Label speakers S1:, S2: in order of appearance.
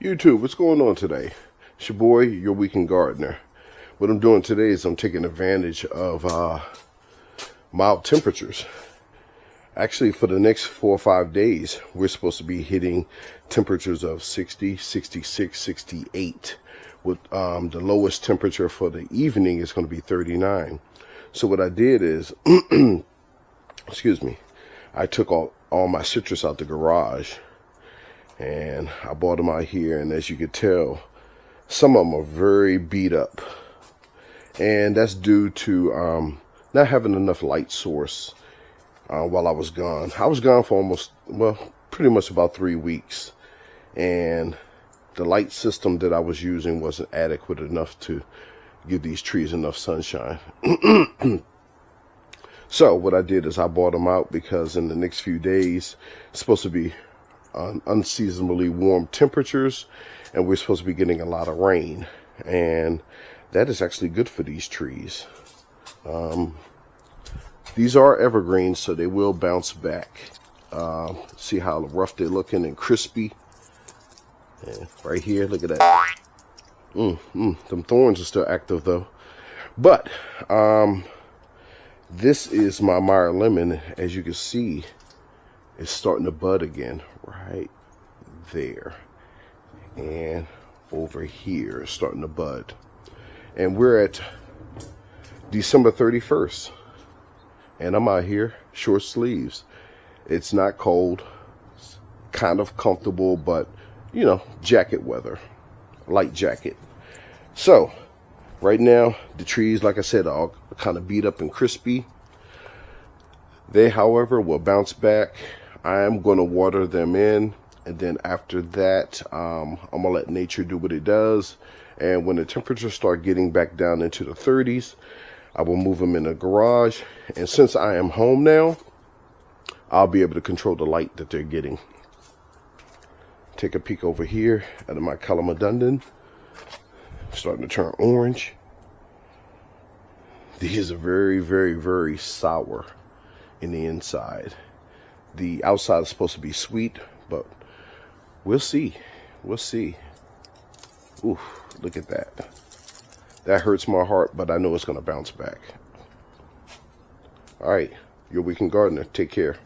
S1: YouTube, what's going on today? It's your boy, your weekend gardener. What I'm doing today is I'm taking advantage of mild temperatures. Actually, for the next 4 or 5 days, we're supposed to be hitting temperatures of 60, 66, 68. With the lowest temperature for the evening is going to be 39. So what I did is, excuse me, I took all my citrus out the garage. And I bought them out here, and as you can tell, some of them are very beat up. And that's due to not having enough light source while I was gone. I was gone for pretty much about 3 weeks. And the light system that I was using wasn't adequate enough to give these trees enough sunshine. So what I did is I bought them out because in the next few days, it's supposed to be unseasonably warm temperatures, and we're supposed to be getting a lot of rain, and that is actually good for these trees. These are evergreens, so they will bounce back. See how rough they're looking and crispy. And right here, look at that. Them thorns are still active though. But this is my Meyer lemon. As you can see, it's starting to bud again right there, and over here it's starting to bud. And we're at December 31st, and I'm out here short sleeves. It's not cold, it's kind of comfortable, but you know, jacket weather, light jacket. So right now the trees, like I said, are all kind of beat up and crispy. They, however, will bounce back. I am going to water them in, and then after that, I'm going to let nature do what it does. And when the temperatures start getting back down into the 30s, I will move them in the garage. And since I am home now, I'll be able to control the light that they're getting. Take a peek over here at my Calamodundon. Starting to turn orange. These are very, very, very sour in the inside. The outside is supposed to be sweet, but we'll see. We'll see. Ooh, look at that. That hurts my heart, but I know it's going to bounce back. All right, your weekend gardener. Take care.